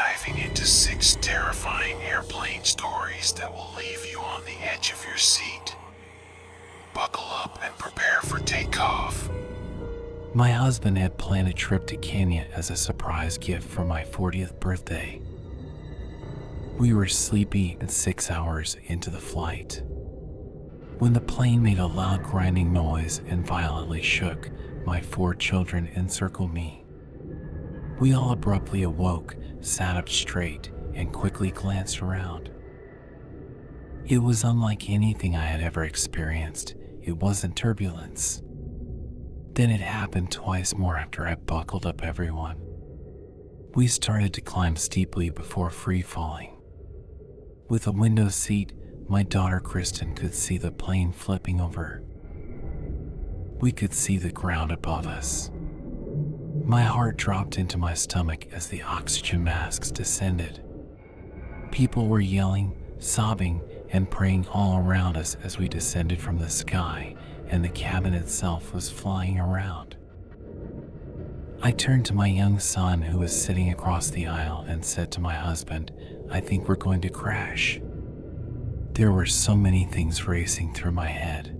diving into 6 terrifying airplane stories that will leave you on the edge of your seat. Buckle up and prepare for takeoff. My husband had planned a trip to Kenya as a surprise gift for my 40th birthday. We were sleepy and 6 hours into the flight when the plane made a loud grinding noise and violently shook. My 4 children encircled me. We all abruptly awoke, sat up straight, and quickly glanced around. It was unlike anything I had ever experienced. It wasn't turbulence. Then it happened twice more after I buckled up everyone. We started to climb steeply before free falling. With a window seat, my daughter Kristen could see the plane flipping over. We could see the ground above us. My heart dropped into my stomach as the oxygen masks descended. People were yelling, sobbing, and praying all around us as we descended from the sky, and the cabin itself was flying around. I turned to my young son who was sitting across the aisle and said to my husband, "I think we're going to crash." There were so many things racing through my head.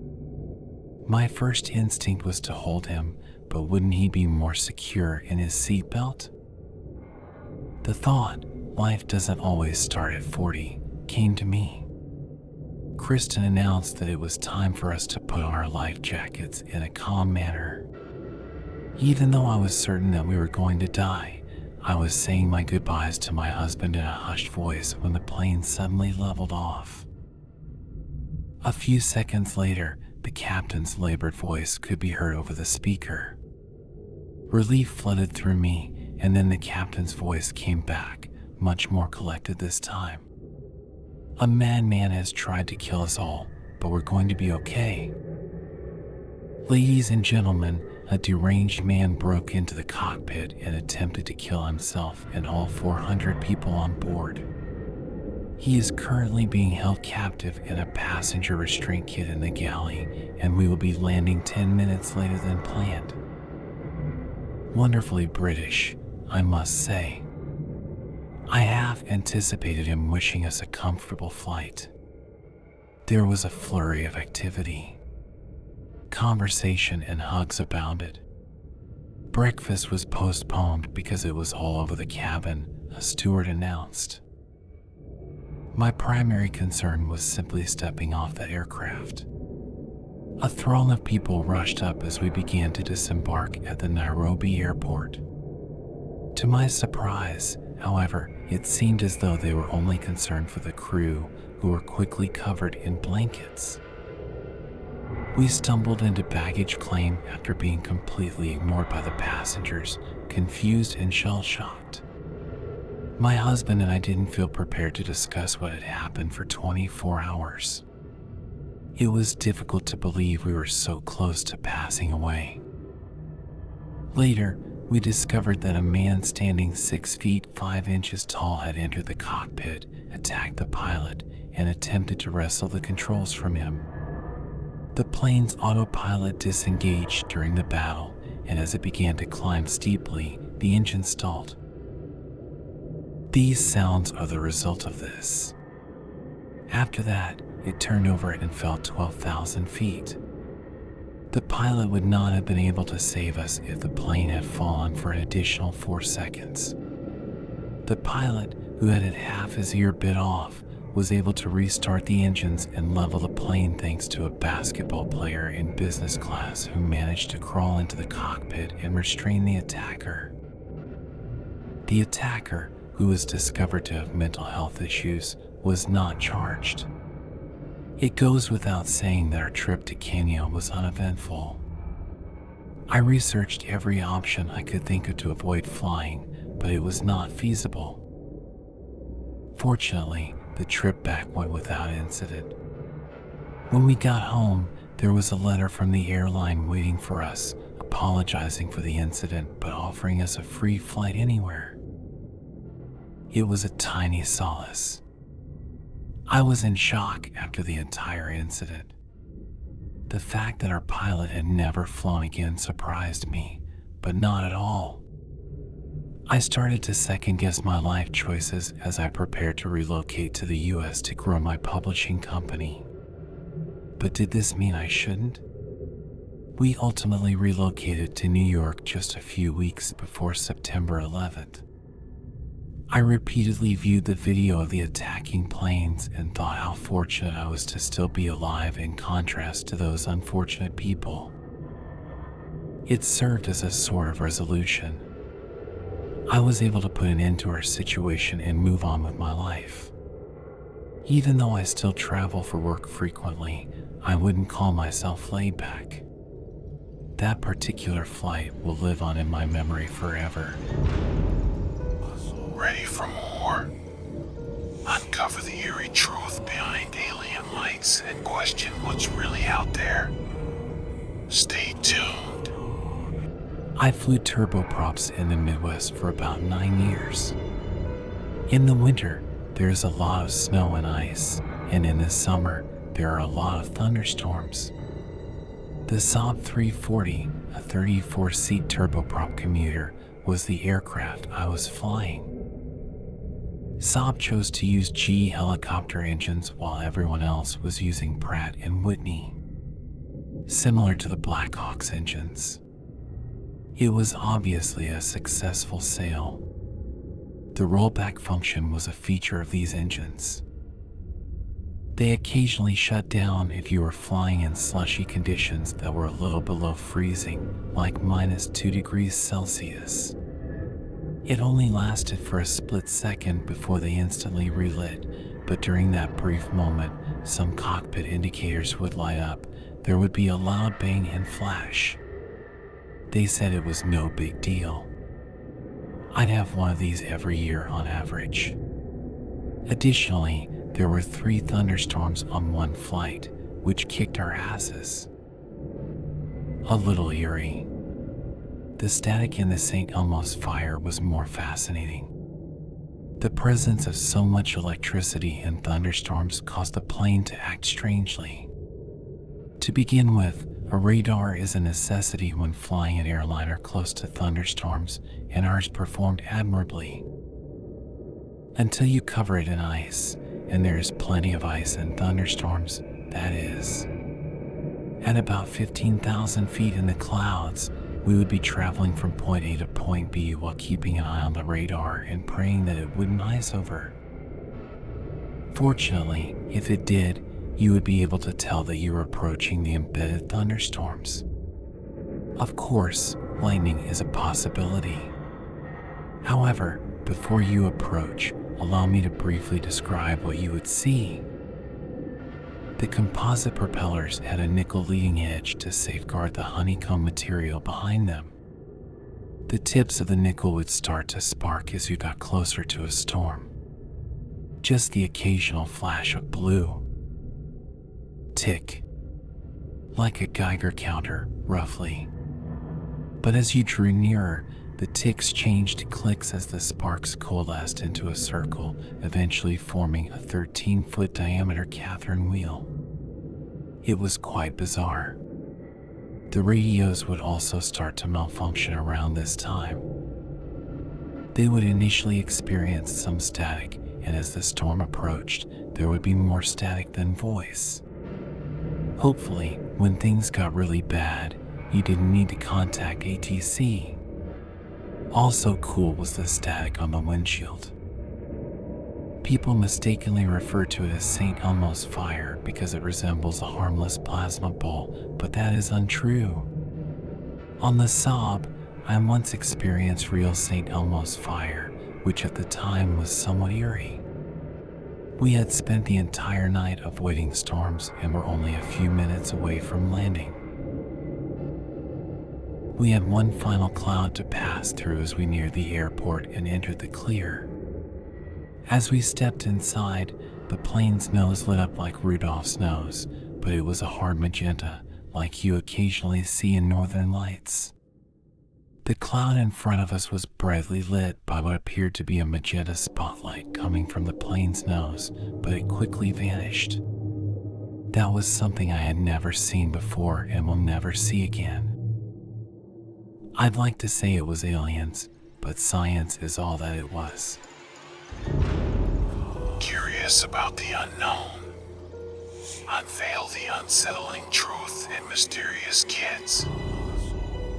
My first instinct was to hold him, but wouldn't he be more secure in his seatbelt? The thought, life doesn't always start at 40, came to me. Kristen announced that it was time for us to put on our life jackets in a calm manner. Even though I was certain that we were going to die, I was saying my goodbyes to my husband in a hushed voice when the plane suddenly leveled off. A few seconds later, the captain's labored voice could be heard over the speaker. Relief flooded through me, and then the captain's voice came back, much more collected this time. "A madman has tried to kill us all, but we're going to be okay. Ladies and gentlemen, a deranged man broke into the cockpit and attempted to kill himself and all 400 people on board. He is currently being held captive in a passenger restraint kit in the galley, and we will be landing 10 minutes later than planned." Wonderfully British, I must say. I half anticipated him wishing us a comfortable flight. There was a flurry of activity. Conversation and hugs abounded. Breakfast was postponed because it was all over the cabin, a steward announced. My primary concern was simply stepping off the aircraft. A throng of people rushed up as we began to disembark at the Nairobi airport. To my surprise, however, it seemed as though they were only concerned for the crew, who were quickly covered in blankets. We stumbled into baggage claim after being completely ignored by the passengers, confused and shell-shocked. My husband and I didn't feel prepared to discuss what had happened for 24 hours. It was difficult to believe we were so close to passing away. Later, we discovered that a man standing 6 feet 5 inches tall had entered the cockpit, attacked the pilot, and attempted to wrestle the controls from him. The plane's autopilot disengaged during the battle, and as it began to climb steeply, the engine stalled. These sounds are the result of this. After that, it turned over and fell 12,000 feet. The pilot would not have been able to save us if the plane had fallen for an additional 4 seconds. The pilot, who had half his ear bit off, was able to restart the engines and level the plane thanks to a basketball player in business class who managed to crawl into the cockpit and restrain the attacker. The attacker, who was discovered to have mental health issues, was not charged. It goes without saying that our trip to Kenya was uneventful. I researched every option I could think of to avoid flying, but it was not feasible. Fortunately, the trip back went without incident. When we got home, there was a letter from the airline waiting for us, apologizing for the incident but offering us a free flight anywhere. It was a tiny solace. I was in shock after the entire incident. The fact that our pilot had never flown again surprised me, but not at all. I started to second guess my life choices as I prepared to relocate to the US to grow my publishing company. But did this mean I shouldn't? We ultimately relocated to New York just a few weeks before September 11th. I repeatedly viewed the video of the attacking planes and thought how fortunate I was to still be alive in contrast to those unfortunate people. It served as a sort of resolution. I was able to put an end to our situation and move on with my life. Even though I still travel for work frequently, I wouldn't call myself laid back. That particular flight will live on in my memory forever. Ready for more? Uncover the eerie truth behind alien lights and question what's really out there. Stay tuned. I flew turboprops in the Midwest for about 9 years. In the winter, there's a lot of snow and ice, and in the summer, there are a lot of thunderstorms. The Saab 340, a 34-seat turboprop commuter, was the aircraft I was flying. Saab chose to use GE helicopter engines while everyone else was using Pratt & Whitney, similar to the Blackhawks engines. It was obviously a successful sale. The rollback function was a feature of these engines. They occasionally shut down if you were flying in slushy conditions that were a little below freezing, like -2 degrees Celsius. It only lasted for a split second before they instantly relit, but during that brief moment, some cockpit indicators would light up. There would be a loud bang and flash. They said it was no big deal. I'd have one of these every year on average. Additionally, there were 3 thunderstorms on one flight, which kicked our asses. A little eerie. The static in the St. Elmo's fire was more fascinating. The presence of so much electricity and thunderstorms caused the plane to act strangely. To begin with, a radar is a necessity when flying an airliner close to thunderstorms, and ours performed admirably. Until you cover it in ice, and there is plenty of ice and thunderstorms, that is. At about 15,000 feet in the clouds, we would be traveling from point A to point B while keeping an eye on the radar and praying that it wouldn't ice over. Fortunately, if it did, you would be able to tell that you were approaching the embedded thunderstorms. Of course, lightning is a possibility. However, before you approach, allow me to briefly describe what you would see. The composite propellers had a nickel leading edge to safeguard the honeycomb material behind them. The tips of the nickel would start to spark as you got closer to a storm. Just the occasional flash of blue. Tick. Like a Geiger counter, roughly. But as you drew nearer, the ticks changed to clicks as the sparks coalesced into a circle, eventually forming a 13-foot diameter Catherine wheel. It was quite bizarre. The radios would also start to malfunction around this time. They would initially experience some static, and as the storm approached, there would be more static than voice. Hopefully, when things got really bad, you didn't need to contact ATC. Also cool was the static on the windshield. People mistakenly refer to it as St. Elmo's fire because it resembles a harmless plasma ball, but that is untrue. On the Saab, I once experienced real St. Elmo's fire, which at the time was somewhat eerie. We had spent the entire night avoiding storms and were only a few minutes away from landing. We had one final cloud to pass through as we neared the airport and entered the clear. As we stepped inside, the plane's nose lit up like Rudolph's nose, but it was a hard magenta, like you occasionally see in Northern Lights. The cloud in front of us was brightly lit by what appeared to be a magenta spotlight coming from the plane's nose, but it quickly vanished. That was something I had never seen before and will never see again. I'd like to say it was aliens, but science is all that it was. Curious about the unknown. Unveil the unsettling truth in mysterious kids.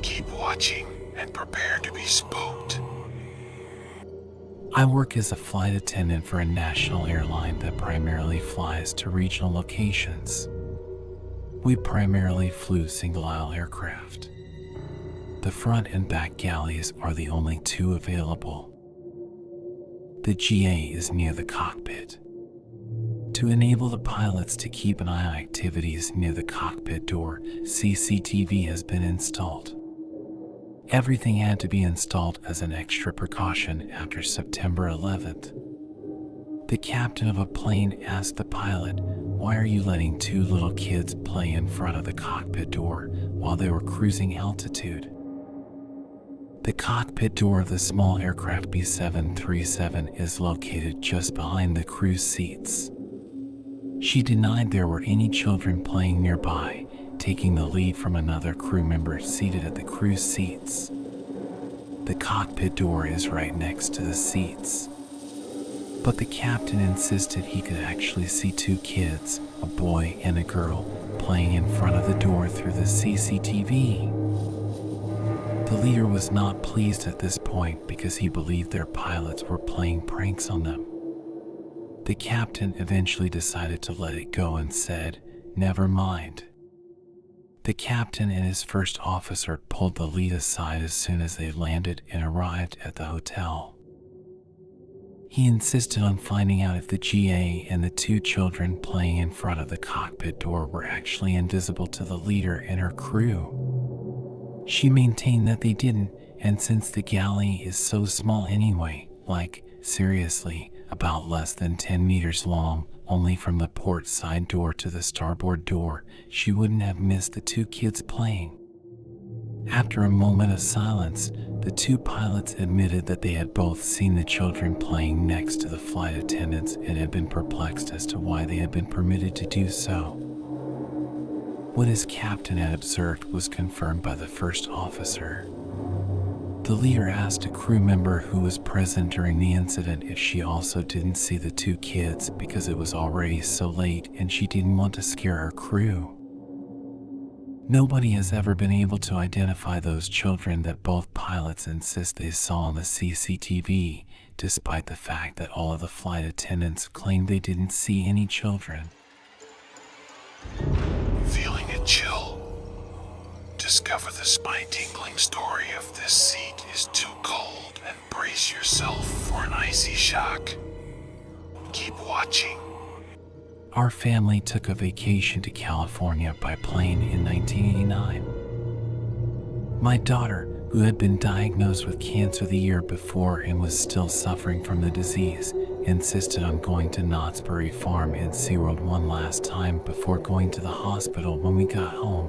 Keep watching and prepare to be spooked. I work as a flight attendant for a national airline that primarily flies to regional locations. We primarily flew single-aisle aircraft. The front and back galleys are the only two available. The GA is near the cockpit. To enable the pilots to keep an eye on activities near the cockpit door, CCTV has been installed. Everything had to be installed as an extra precaution after September 11th. The captain of a plane asked the pilot, "Why are you letting two little kids play in front of the cockpit door while they were cruising altitude?" The cockpit door of the small aircraft B737 is located just behind the crew seats. She denied there were any children playing nearby, taking the lead from another crew member seated at the crew seats. The cockpit door is right next to the seats. But the captain insisted he could actually see two kids, a boy and a girl, playing in front of the door through the CCTV. The leader was not pleased at this point because he believed their pilots were playing pranks on them. The captain eventually decided to let it go and said, "Never mind." The captain and his first officer pulled the lead aside as soon as they landed and arrived at the hotel. He insisted on finding out if the GA and the two children playing in front of the cockpit door were actually invisible to the leader and her crew. She maintained that they didn't, and since the galley is so small anyway, like, seriously, about less than 10 meters long, only from the port side door to the starboard door, she wouldn't have missed the two kids playing. After a moment of silence, the two pilots admitted that they had both seen the children playing next to the flight attendants and had been perplexed as to why they had been permitted to do so. What his captain had observed was confirmed by the first officer. The leader asked a crew member who was present during the incident if she also didn't see the two kids because it was already so late and she didn't want to scare her crew. Nobody has ever been able to identify those children that both pilots insist they saw on the CCTV, despite the fact that all of the flight attendants claimed they didn't see any children. Feeling a chill? Discover the spine-tingling story of "This seat is too cold" and brace yourself for an icy shock. Keep watching. Our family took a vacation to California by plane in 1989. My daughter, who had been diagnosed with cancer the year before and was still suffering from the disease, insisted on going to Knott's Berry Farm in SeaWorld one last time before going to the hospital when we got home.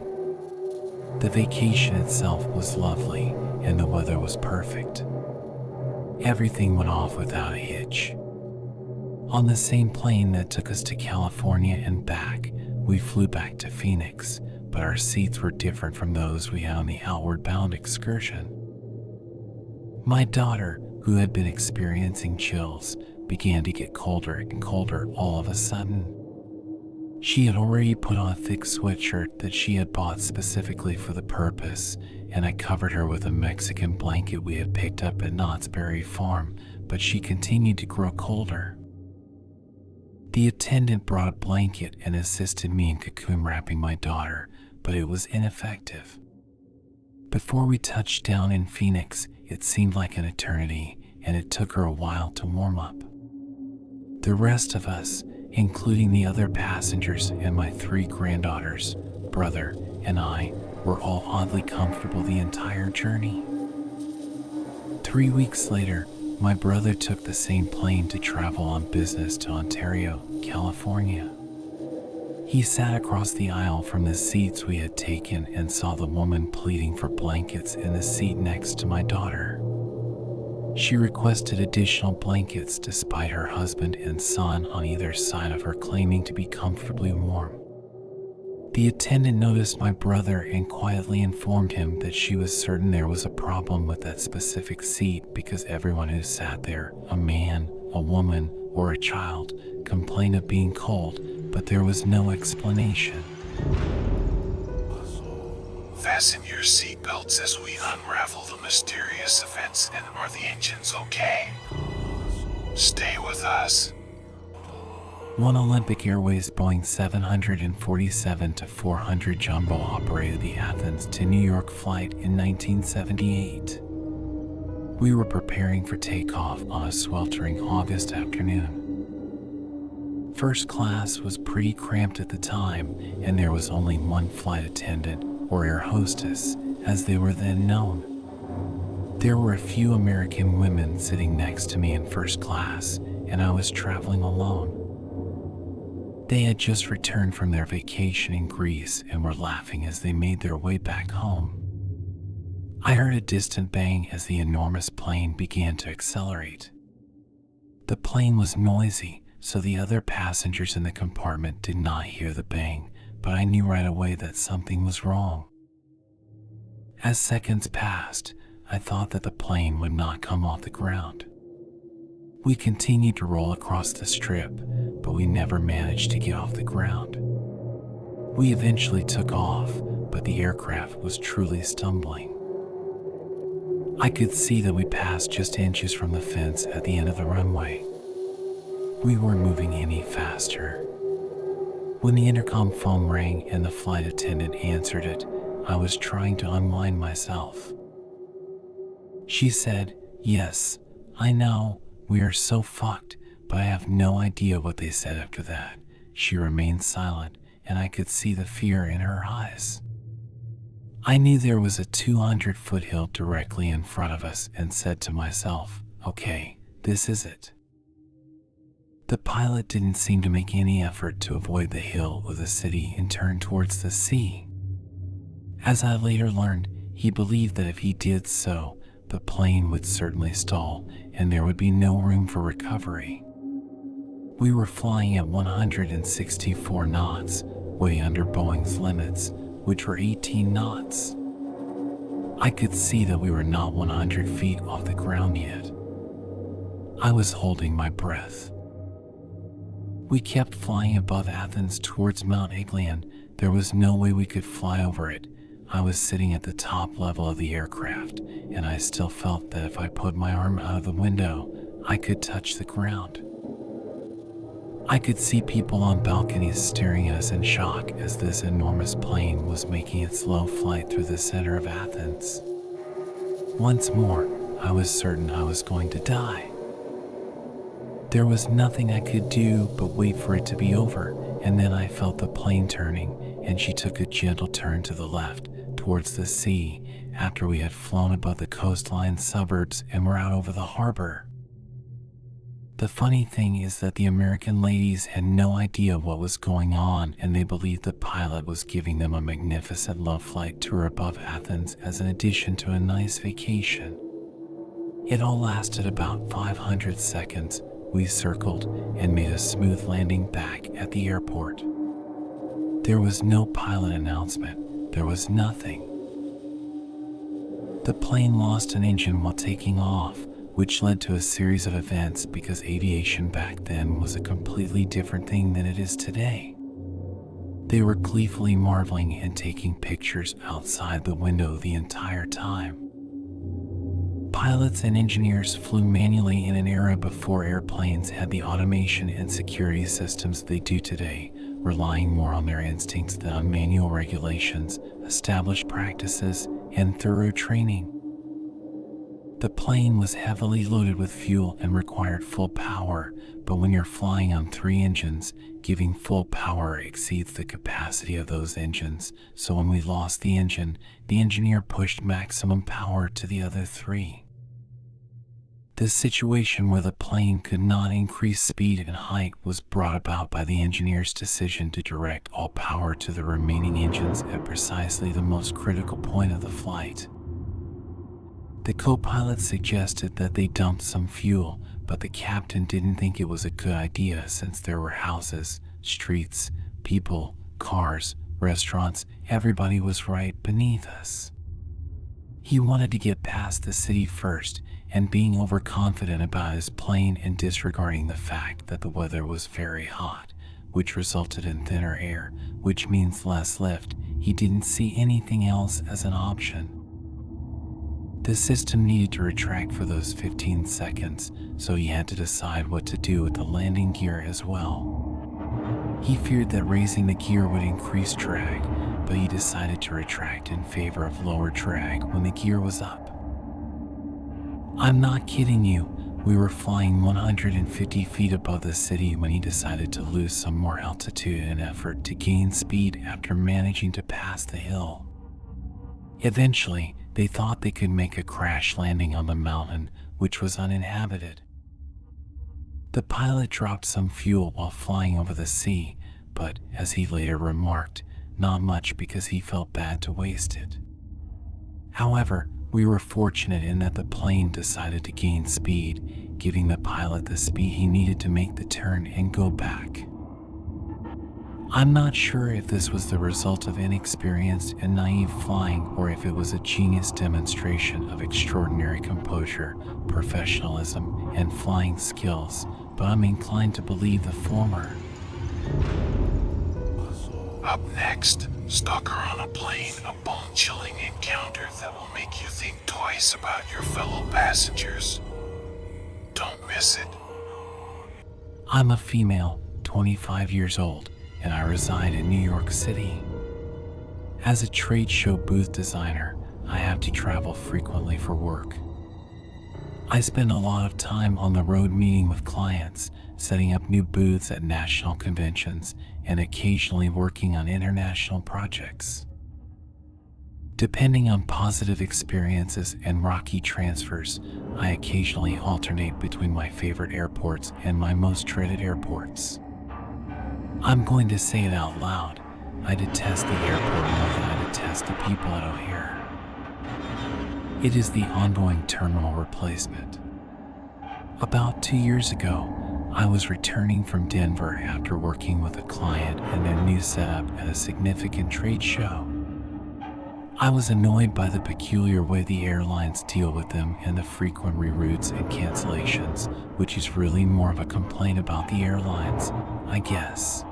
The vacation itself was lovely and the weather was perfect. Everything went off without a hitch. On the same plane that took us to California and back, we flew back to Phoenix, but our seats were different from those we had on the outward bound excursion. My daughter, who had been experiencing chills, began to get colder and colder all of a sudden. She had already put on a thick sweatshirt that she had bought specifically for the purpose, and I covered her with a Mexican blanket we had picked up at Knott's Berry Farm, but she continued to grow colder. The attendant brought a blanket and assisted me in cocoon wrapping my daughter, but it was ineffective. Before we touched down in Phoenix, it seemed like an eternity, and it took her a while to warm up. The rest of us, including the other passengers and my 3 granddaughters, brother, and I, were all oddly comfortable the entire journey. 3 weeks later, my brother took the same plane to travel on business to Ontario, California. He sat across the aisle from the seats we had taken and saw the woman pleading for blankets in the seat next to my daughter. She requested additional blankets despite her husband and son on either side of her claiming to be comfortably warm. The attendant noticed my brother and quietly informed him that she was certain there was a problem with that specific seat because everyone who sat there, a man, a woman, or a child, complained of being cold, but there was no explanation. Fasten your seatbelts as we unravel the mysterious events, and are the engines okay? Stay with us. One Olympic Airways Boeing 747-400 jumbo operated the Athens to New York flight in 1978. We were preparing for takeoff on a sweltering August afternoon. First class was pretty cramped at the time, and there was only one flight attendant, or air hostess, as they were then known. There were a few American women sitting next to me in first class, and I was traveling alone. They had just returned from their vacation in Greece and were laughing as they made their way back home. I heard a distant bang as the enormous plane began to accelerate. The plane was noisy, so the other passengers in the compartment did not hear the bang, but I knew right away that something was wrong. As seconds passed, I thought that the plane would not come off the ground. We continued to roll across the strip, but we never managed to get off the ground. We eventually took off, but the aircraft was truly stumbling. I could see that we passed just inches from the fence at the end of the runway. We weren't moving any faster. When the intercom phone rang and the flight attendant answered it, I was trying to unwind myself. She said, "Yes, I know, we are so fucked," but I have no idea what they said after that. She remained silent, and I could see the fear in her eyes. I knew there was a 200-foot hill directly in front of us and said to myself, "Okay, this is it." The pilot didn't seem to make any effort to avoid the hill or the city and turn towards the sea. As I later learned, he believed that if he did so, the plane would certainly stall and there would be no room for recovery. We were flying at 164 knots, way under Boeing's limits, which were 18 knots. I could see that we were not 100 feet off the ground yet. I was holding my breath. We kept flying above Athens towards Mount Ilion. There was no way we could fly over it. I was sitting at the top level of the aircraft, and I still felt that if I put my arm out of the window, I could touch the ground. I could see people on balconies staring at us in shock as this enormous plane was making its slow flight through the center of Athens. Once more, I was certain I was going to die. There was nothing I could do but wait for it to be over, and then I felt the plane turning, and she took a gentle turn to the left, towards the sea, after we had flown above the coastline suburbs and were out over the harbor. The funny thing is that the American ladies had no idea what was going on, and they believed the pilot was giving them a magnificent love flight tour above Athens as an addition to a nice vacation. It all lasted about 500 seconds. We circled and made a smooth landing back at the airport. There was no pilot announcement. There was nothing. The plane lost an engine while taking off, which led to a series of events because aviation back then was a completely different thing than it is today. They were gleefully marveling and taking pictures outside the window the entire time. Pilots and engineers flew manually in an era before airplanes had the automation and security systems they do today, relying more on their instincts than on manual regulations, established practices, and thorough training. The plane was heavily loaded with fuel and required full power, but when you're flying on 3 engines, giving full power exceeds the capacity of those engines, so when we lost the engine, the engineer pushed maximum power to the other 3. This situation where the plane could not increase speed and height was brought about by the engineer's decision to direct all power to the remaining engines at precisely the most critical point of the flight. The co-pilot suggested that they dump some fuel, but the captain didn't think it was a good idea since there were houses, streets, people, cars, restaurants, everybody was right beneath us. He wanted to get past the city first, and being overconfident about his plane and disregarding the fact that the weather was very hot, which resulted in thinner air, which means less lift, he didn't see anything else as an option. The system needed to retract for those 15 seconds, so he had to decide what to do with the landing gear as well. He feared that raising the gear would increase drag, but he decided to retract in favor of lower drag when the gear was up. I'm not kidding you, we were flying 150 feet above the city when he decided to lose some more altitude in an effort to gain speed after managing to pass the hill. Eventually, they thought they could make a crash landing on the mountain, which was uninhabited. The pilot dropped some fuel while flying over the sea, but, as he later remarked, not much because he felt bad to waste it. However, we were fortunate in that the plane decided to gain speed, giving the pilot the speed he needed to make the turn and go back. I'm not sure if this was the result of inexperienced and naive flying or if it was a genius demonstration of extraordinary composure, professionalism, and flying skills, but I'm inclined to believe the former. Up next, Stalker on a Plane, a bone-chilling encounter that will make you think twice about your fellow passengers. Don't miss it. I'm a female, 25 years old, and I reside in New York City. As a trade show booth designer, I have to travel frequently for work. I spend a lot of time on the road meeting with clients, setting up new booths at national conventions, and occasionally working on international projects. Depending on positive experiences and rocky transfers, I occasionally alternate between my favorite airports and my most dreaded airports. I'm going to say it out loud. I detest the airport more than I detest the people at O'Hare. It is the ongoing terminal replacement. About 2 years ago, I was returning from Denver after working with a client and their new setup at a significant trade show. I was annoyed by the peculiar way the airlines deal with them and the frequent reroutes and cancellations, which is really more of a complaint about the airlines, I guess.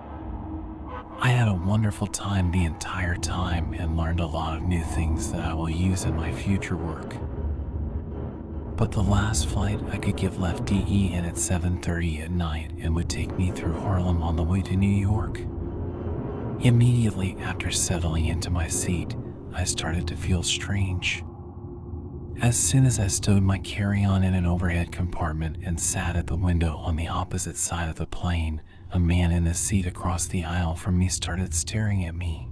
I had a wonderful time the entire time and learned a lot of new things that I will use in my future work. But the last flight I could give left DE in at 7:30 at night and would take me through Harlem on the way to New York. Immediately after settling into my seat, I started to feel strange. As soon as I stowed my carry-on in an overhead compartment and sat at the window on the opposite side of the plane, a man in the seat across the aisle from me started staring at me.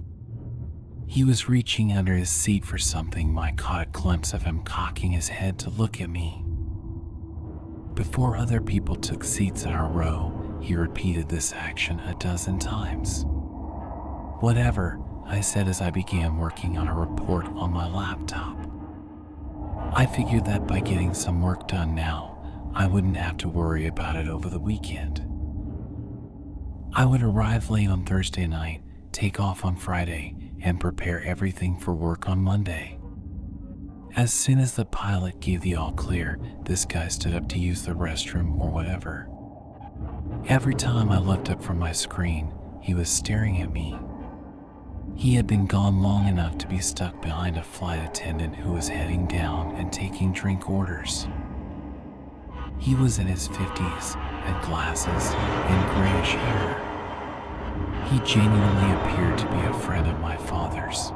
He was reaching under his seat for something when I caught a glimpse of him cocking his head to look at me. Before other people took seats in our row, he repeated this action a dozen times. Whatever, I said as I began working on a report on my laptop. I figured that by getting some work done now, I wouldn't have to worry about it over the weekend. I would arrive late on Thursday night, take off on Friday, and prepare everything for work on Monday. As soon as the pilot gave the all clear, this guy stood up to use the restroom or whatever. Every time I looked up from my screen, he was staring at me. He had been gone long enough to be stuck behind a flight attendant who was heading down and taking drink orders. He was in his 50s, had glasses, and grayish hair. He genuinely appeared to be a friend of my father's.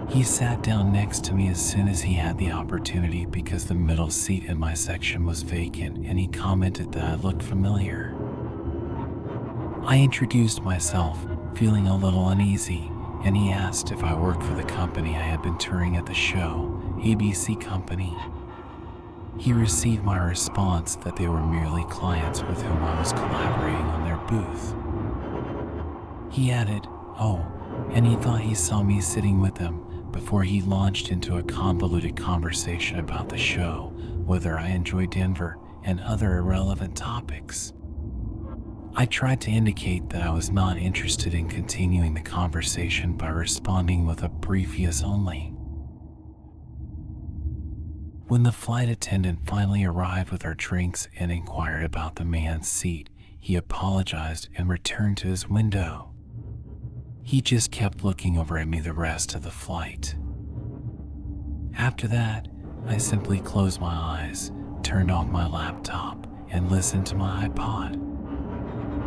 He sat down next to me as soon as he had the opportunity because the middle seat in my section was vacant, and he commented that I looked familiar. I introduced myself, feeling a little uneasy, and he asked if I worked for the company I had been touring at the show, ABC Company. He received my response that they were merely clients with whom I was collaborating on their booth. He added, "Oh," and he thought he saw me sitting with them before he launched into a convoluted conversation about the show, whether I enjoy Denver, and other irrelevant topics. I tried to indicate that I was not interested in continuing the conversation by responding with a brief yes only. When the flight attendant finally arrived with our drinks and inquired about the man's seat, he apologized and returned to his window. He just kept looking over at me the rest of the flight. After that, I simply closed my eyes, turned off my laptop, and listened to my iPod.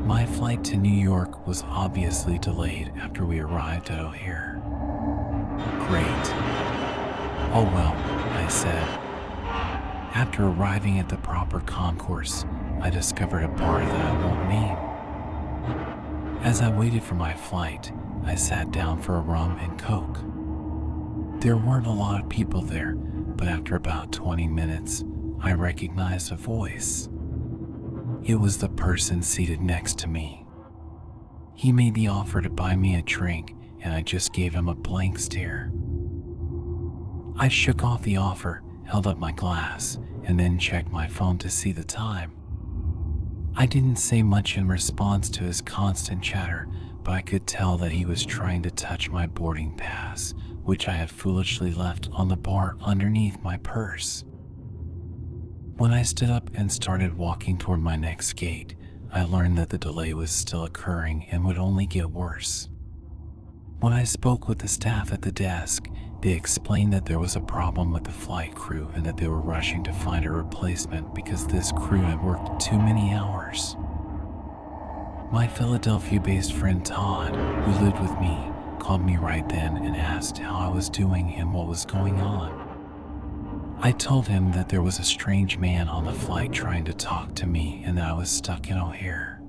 My flight to New York was obviously delayed after we arrived at O'Hare. Great. Oh well, I said. After arriving at the proper concourse, I discovered a bar that I won't name. As I waited for my flight, I sat down for a rum and coke. There weren't a lot of people there, but after about 20 minutes, I recognized a voice. It was the person seated next to me. He made the offer to buy me a drink, and I just gave him a blank stare. I shook off the offer, held up my glass, and then checked my phone to see the time. I didn't say much in response to his constant chatter, but I could tell that he was trying to touch my boarding pass, which I had foolishly left on the bar underneath my purse. When I stood up and started walking toward my next gate, I learned that the delay was still occurring and would only get worse. When I spoke with the staff at the desk, they explained that there was a problem with the flight crew and that they were rushing to find a replacement because this crew had worked too many hours. My Philadelphia-based friend Todd, who lived with me, called me right then and asked how I was doing and what was going on. I told him that there was a strange man on the flight trying to talk to me and that I was stuck in O'Hare.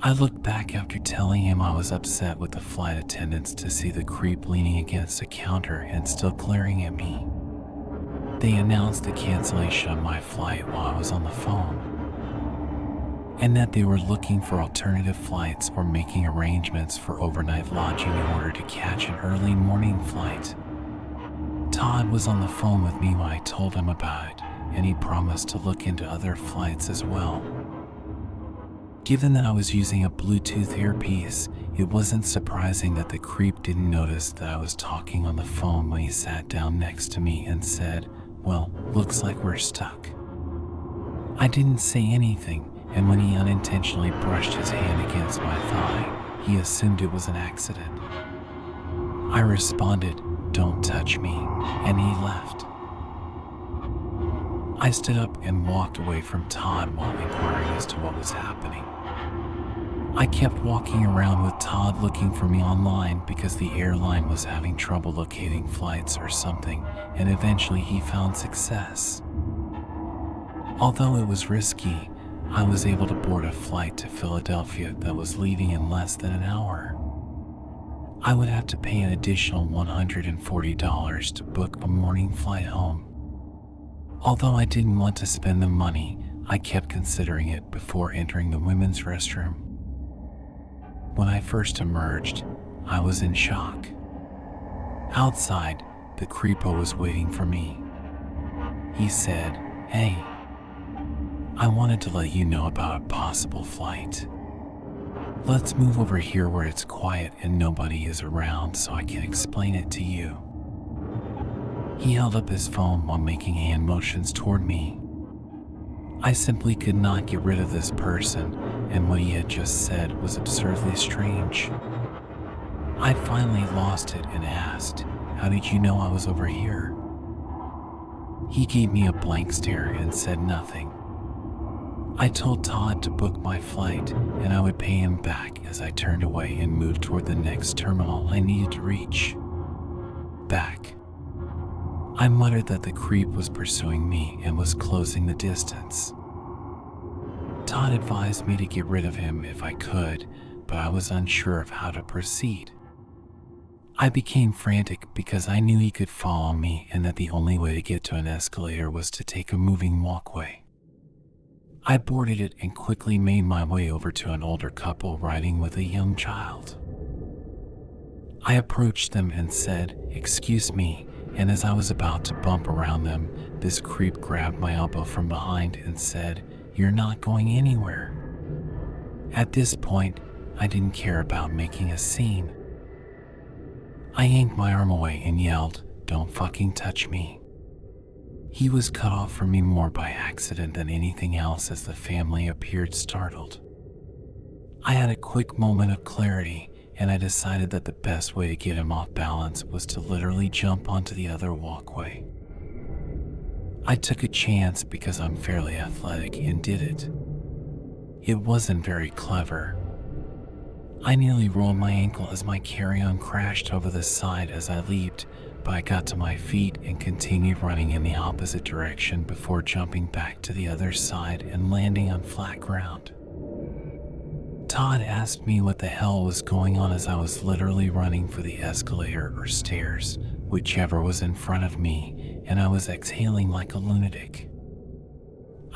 I looked back after telling him I was upset with the flight attendants to see the creep leaning against a counter and still glaring at me. They announced the cancellation of my flight while I was on the phone, and that they were looking for alternative flights or making arrangements for overnight lodging in order to catch an early morning flight. Todd was on the phone with me when I told him about it, and he promised to look into other flights as well. Given that I was using a Bluetooth earpiece, it wasn't surprising that the creep didn't notice that I was talking on the phone when he sat down next to me and said, "Well, looks like we're stuck." I didn't say anything, and when he unintentionally brushed his hand against my thigh, he assumed it was an accident. I responded, "Don't touch me," and he left. I stood up and walked away from Todd while inquiring as to what was happening. I kept walking around with Todd looking for me online because the airline was having trouble locating flights or something, and eventually he found success. Although it was risky, I was able to board a flight to Philadelphia that was leaving in less than an hour. I would have to pay an additional $140 to book a morning flight home. Although I didn't want to spend the money, I kept considering it before entering the women's restroom. When I first emerged, I was in shock. Outside, the creepo was waiting for me. He said, "Hey, I wanted to let you know about a possible flight. Let's move over here where it's quiet and nobody is around so I can explain it to you." He held up his phone while making hand motions toward me. I simply could not get rid of this person, and what he had just said was absurdly strange. I finally lost it and asked, "How did you know I was over here?" He gave me a blank stare and said nothing. I told Todd to book my flight, and I would pay him back as I turned away and moved toward the next terminal I needed to reach. Back. I muttered that the creep was pursuing me and was closing the distance. Todd advised me to get rid of him if I could, but I was unsure of how to proceed. I became frantic because I knew he could follow me and that the only way to get to an escalator was to take a moving walkway. I boarded it and quickly made my way over to an older couple riding with a young child. I approached them and said, "Excuse me," and as I was about to bump around them, this creep grabbed my elbow from behind and said, "You're not going anywhere." At this point, I didn't care about making a scene. I yanked my arm away and yelled, "Don't fucking touch me." He was cut off from me more by accident than anything else as the family appeared startled. I had a quick moment of clarity, and I decided that the best way to get him off balance was to literally jump onto the other walkway. I took a chance because I'm fairly athletic and did it. It wasn't very clever. I nearly rolled my ankle as my carry-on crashed over the side as I leaped, but I got to my feet and continued running in the opposite direction before jumping back to the other side and landing on flat ground. Todd asked me what the hell was going on as I was literally running for the escalator or stairs, whichever was in front of me, and I was exhaling like a lunatic.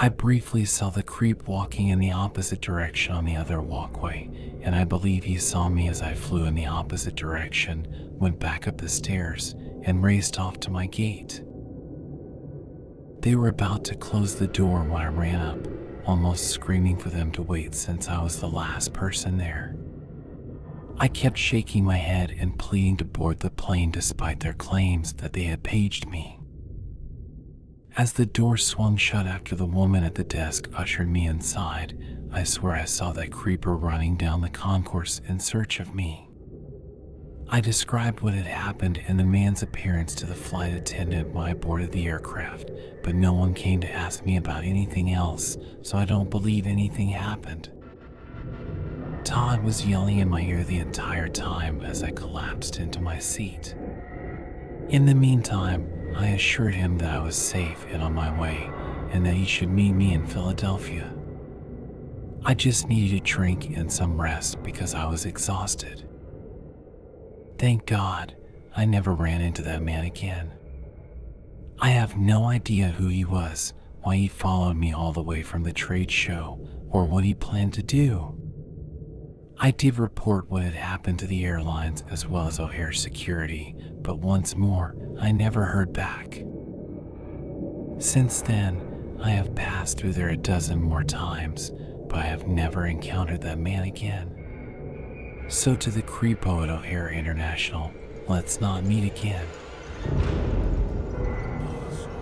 I briefly saw the creep walking in the opposite direction on the other walkway, and I believe he saw me as I flew in the opposite direction, went back up the stairs, and raced off to my gate. They were about to close the door when I ran up, almost screaming for them to wait since I was the last person there. I kept shaking my head and pleading to board the plane despite their claims that they had paged me. As the door swung shut after the woman at the desk ushered me inside, I swear I saw that creeper running down the concourse in search of me. I described what had happened and the man's appearance to the flight attendant when I boarded the aircraft, but no one came to ask me about anything else, so I don't believe anything happened. Todd was yelling in my ear the entire time as I collapsed into my seat. In the meantime, I assured him that I was safe and on my way, and that he should meet me in Philadelphia. I just needed a drink and some rest because I was exhausted. Thank God, I never ran into that man again. I have no idea who he was, why he followed me all the way from the trade show, or what he planned to do. I did report what had happened to the airlines as well as O'Hare security, but once more, I never heard back. Since then, I have passed through there a dozen more times, but I have never encountered that man again. So to the creepo at O'Hare International, let's not meet again.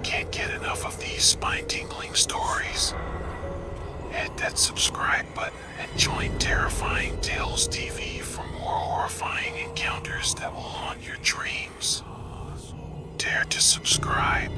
Can't get enough of these spine-tingling stories? Hit that subscribe button and join Terrifying Tales TV for more horrifying encounters that will haunt your dreams. Dare to subscribe.